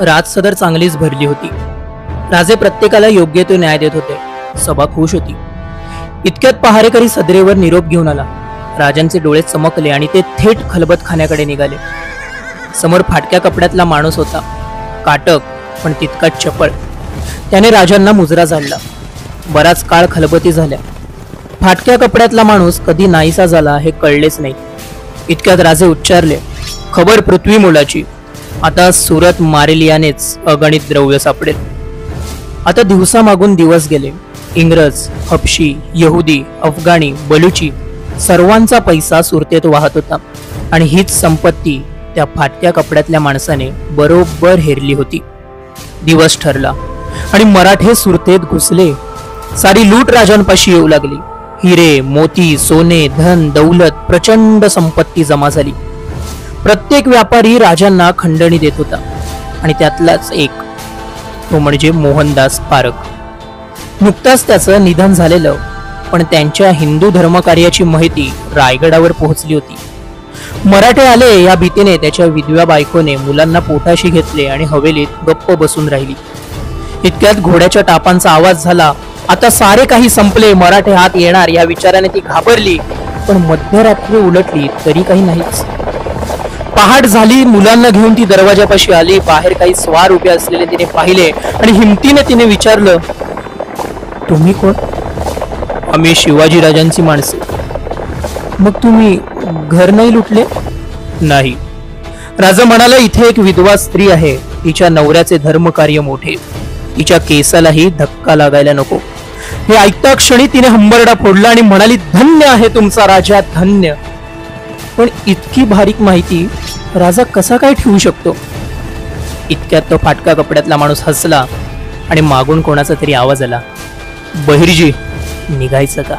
राज सदर चांगलीच भरली होती। राजे प्रत्येकाला योग्य तो न्याय देत होते। सभा खुश होती। इतक्यात पहारेकरी सदरेवर निरोप घेऊन आला। राजांचे डोळे चमकले आणि ते थेट खलबतखान्याकडे निघाले। समोर फाटक्या कपड्यातला माणूस होता, काटक पण तितकाच चपळ। त्याने राजांना मुजरा झाडला। बराच काळ खलबती झाल्या। फाटक्या कपड्यातला माणूस कधी नाहीसा झाला हे कळलेच नाही। इतक्यात राजे उच्चारले, खबर पृथ्वी मोलाची, आता सुरत मारेलियानेच अगणित द्रव्य सापडेल। आता दिवसा मागून दिवस गेले। इंग्रज, हबशी, यहुदी, अफगाणी, बलुची सर्वांचा पैसा सुरतेत वाहत होता आणि हीच संपत्ती त्या फाटक्या कपड्यातल्या माणसाने बरोबर हेरली होती। दिवस ठरला आणि मराठे सुरतेत घुसले। सारी लूट राजांपाशी येऊ लागली। हिरे, मोती, सोने, धन, दौलत, प्रचंड संपत्ती जमा झाली। प्रत्येक व्यापारी राजांना खंडणी देत होता आणि त्यातलाच एक, तो म्हणजे मोहनदास पारख। नुकताच त्याचं निधन झालेलं, पण त्यांच्या हिंदू धर्मकार्याची माहिती रायगडावर पोहोचली होती। मराठे आले या भीतीने त्याच्या विधव्या बायकोने मुलांना पोटाशी घेतले आणि हवेलीत गप्प बसून राहिली। इतक्यात घोड्याच्या टापांचा आवाज झाला। आता सारे काही संपले, मराठे हात येणार या विचाराने ती घाबरली, पण मध्यरात्री उलटली तरी काही नाहीच। पहाट झाली, मुलांना घेऊन ती दरवाजापाशी आली। बाहेर काही स्वार उभे असलेले तिने पाहिले आणि हिमतीने तिने विचारलं, तुम्ही कोण? आम्ही शिवाजी राजांची माणसे। मग तुम्ही घर नाही लुटले? नाही। राजा म्हणाला, इथे एक विधवा स्त्री आहे, तिच्या नवऱ्याचे धर्मकार्य मोठे, तिच्या केसालाही धक्का लागायला नको। हे ऐकता क्षणी तिने हंबरडा फोडला आणि म्हणाली, धन्य आहे तुमचा राजा, धन्य। पण इतकी बारीक माहिती राजा कसा काय ठेवू शकतो? इतक्यात तो फाटका कपड्यातला माणूस हसला आणि मागून कोणाचा तरी आवाज आला, बहिर्जी, निघायचं का?